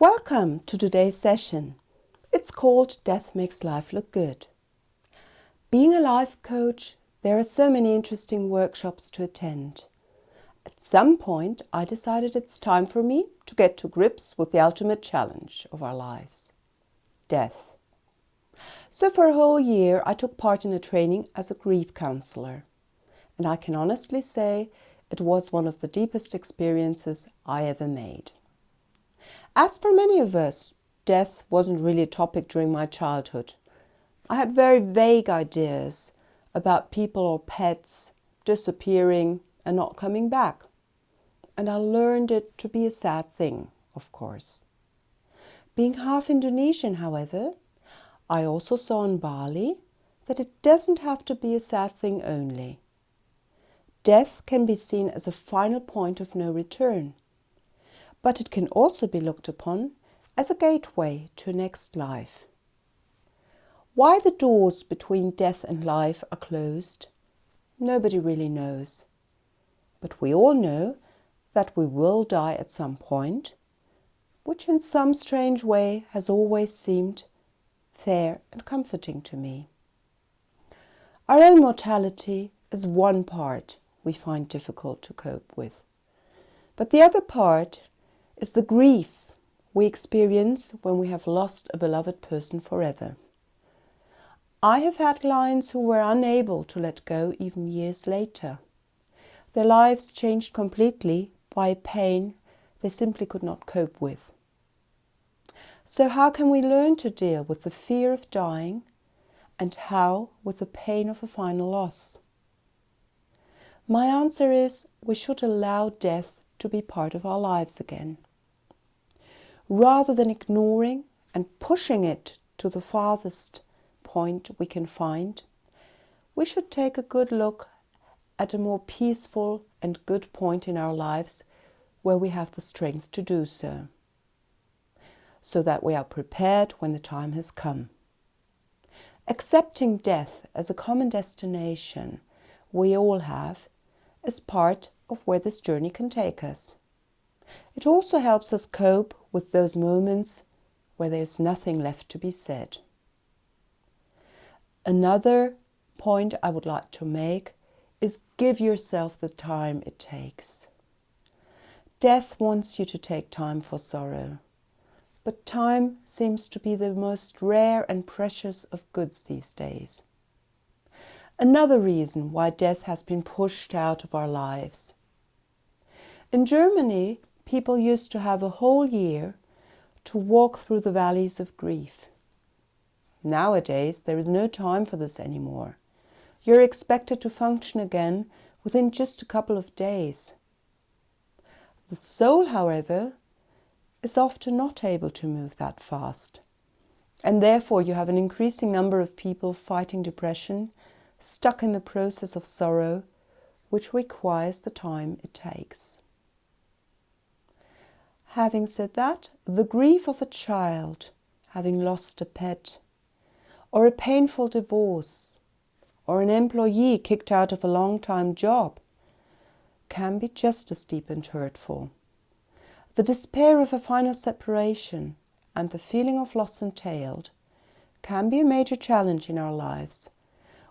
Welcome to today's session. It's called Death Makes Life Look Good. Being a life coach, there are so many interesting workshops to attend. At some point, I decided it's time for me to get to grips with the ultimate challenge of our lives, death. So for a whole year, I took part in a training as a grief counselor. And I can honestly say it was one of the deepest experiences I ever made. As for many of us, death wasn't really a topic during my childhood. I had very vague ideas about people or pets disappearing and not coming back. And I learned it to be a sad thing, of course. Being half Indonesian, however, I also saw in Bali that it doesn't have to be a sad thing only. Death can be seen as a final point of no return. But it can also be looked upon as a gateway to a next life. Why the doors between death and life are closed, nobody really knows. But we all know that we will die at some point, which in some strange way has always seemed fair and comforting to me. Our own mortality is one part we find difficult to cope with. But the other part is the grief we experience when we have lost a beloved person forever. I have had clients who were unable to let go even years later. Their lives changed completely by pain they simply could not cope with. So how can we learn to deal with the fear of dying and how with the pain of a final loss? My answer is we should allow death to be part of our lives again. Rather than ignoring and pushing it to the farthest point we can find, we should take a good look at a more peaceful and good point in our lives where we have the strength to do so that we are prepared when the time has come. Accepting death as a common destination we all have is part of where this journey can take us. It also helps us cope with those moments where there's nothing left to be said. Another point I would like to make is give yourself the time it takes. Death wants you to take time for sorrow, but time seems to be the most rare and precious of goods these days. Another reason why death has been pushed out of our lives. In Germany, people used to have a whole year to walk through the valleys of grief. Nowadays, there is no time for this anymore. You're expected to function again within just a couple of days. The soul, however, is often not able to move that fast. And therefore you have an increasing number of people fighting depression, stuck in the process of sorrow, which requires the time it takes. Having said that, the grief of a child having lost a pet, or a painful divorce, or an employee kicked out of a long-time job, can be just as deep and hurtful. The despair of a final separation and the feeling of loss entailed can be a major challenge in our lives,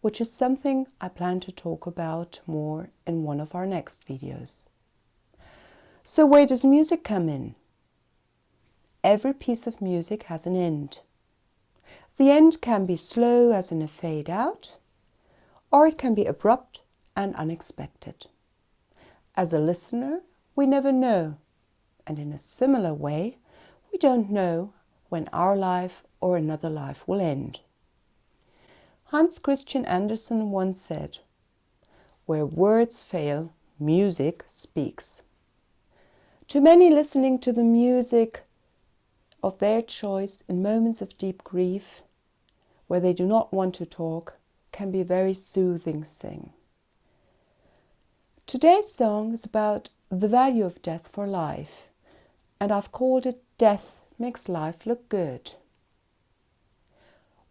which is something I plan to talk about more in one of our next videos. So where does music come in? Every piece of music has an end. The end can be slow as in a fade out, or it can be abrupt and unexpected. As a listener, we never know, and in a similar way, we don't know when our life or another life will end. Hans Christian Andersen once said, "Where words fail, music speaks." To many, listening to the music of their choice in moments of deep grief, where they do not want to talk, can be a very soothing thing. Today's song is about the value of death for life, and I've called it Death Makes Life Look Good.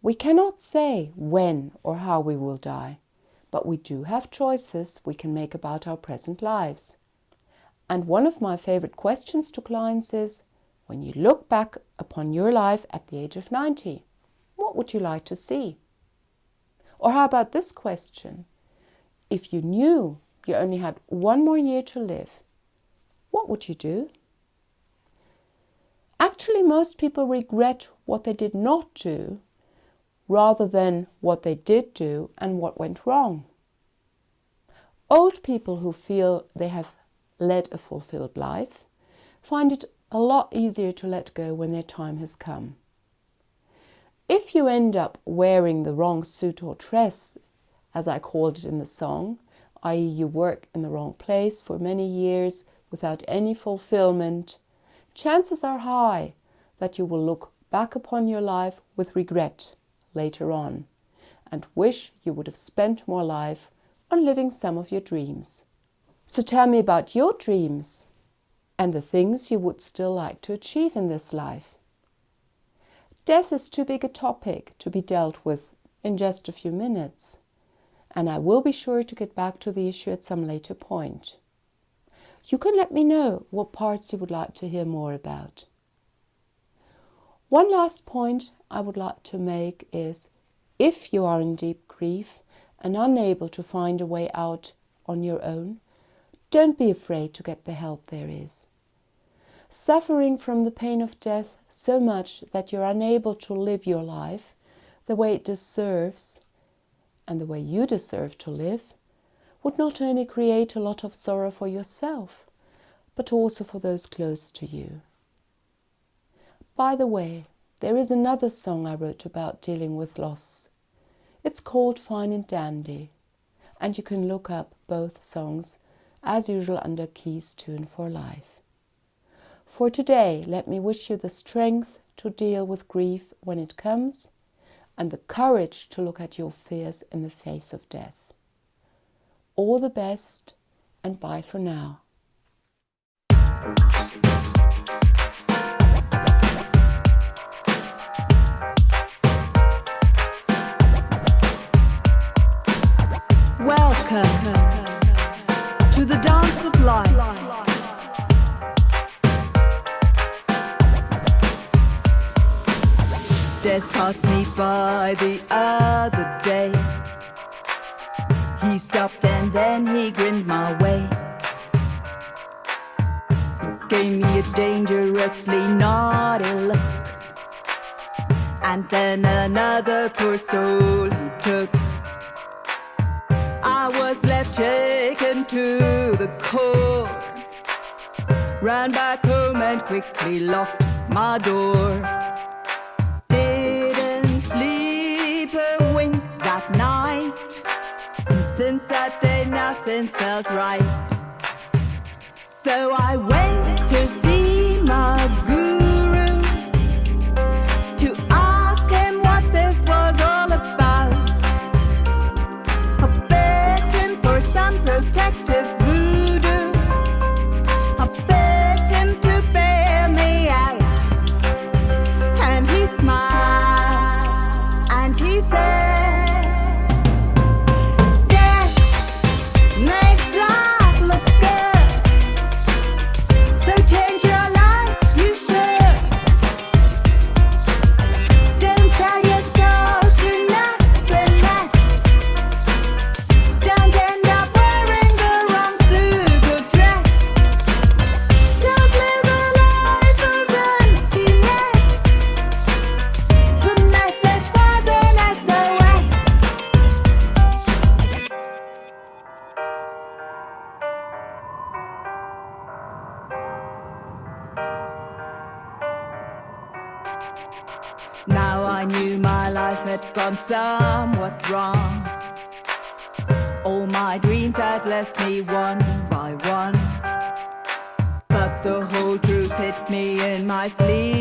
We cannot say when or how we will die, but we do have choices we can make about our present lives. And one of my favorite questions to clients is, when you look back upon your life at the age of 90, what would you like to see? Or how about this question? If you knew you only had one more year to live, what would you do? Actually, most people regret what they did not do rather than what they did do and what went wrong. Old people who feel they have led a fulfilled life find it a lot easier to let go when their time has come. If you end up wearing the wrong suit or dress, as I called it in the song, i.e. you work in the wrong place for many years without any fulfillment, chances are high that you will look back upon your life with regret later on and wish you would have spent more life on living some of your dreams. So tell me about your dreams and the things you would still like to achieve in this life. Death is too big a topic to be dealt with in just a few minutes, and I will be sure to get back to the issue at some later point. You can let me know what parts you would like to hear more about. One last point I would like to make is, if you are in deep grief and unable to find a way out on your own, don't be afraid to get the help there is. Suffering from the pain of death so much that you're unable to live your life the way it deserves and the way you deserve to live would not only create a lot of sorrow for yourself, but also for those close to you. By the way, there is another song I wrote about dealing with loss. It's called Fine and Dandy, and you can look up both songs as usual under Keys Tune for Life. For today, let me wish you the strength to deal with grief when it comes and the courage to look at your fears in the face of death. All the best, and bye for now. Welcome to the dance of life. Death passed me by the other day. He stopped and then he grinned my way. He gave me a dangerously naughty look, and then another poor soul he took. I was left shaken to the core, ran back home and quickly locked my door. Didn't sleep a wink that night, and since that day nothing's felt right. So I went to see my guru to ask him what this was all about. I begged him for some protective voodoo. I begged him to bail me out, and he smiled and he said, "Death makes life look good, so change your life, you should. Don't sell your soul to nothing less. Don't end up wearing the wrong suit or dress. Don't live a life of emptiness." The message was an SOS. Now I knew my life had gone somewhat wrong. All my dreams had left me one by one, but the whole truth hit me in my sleep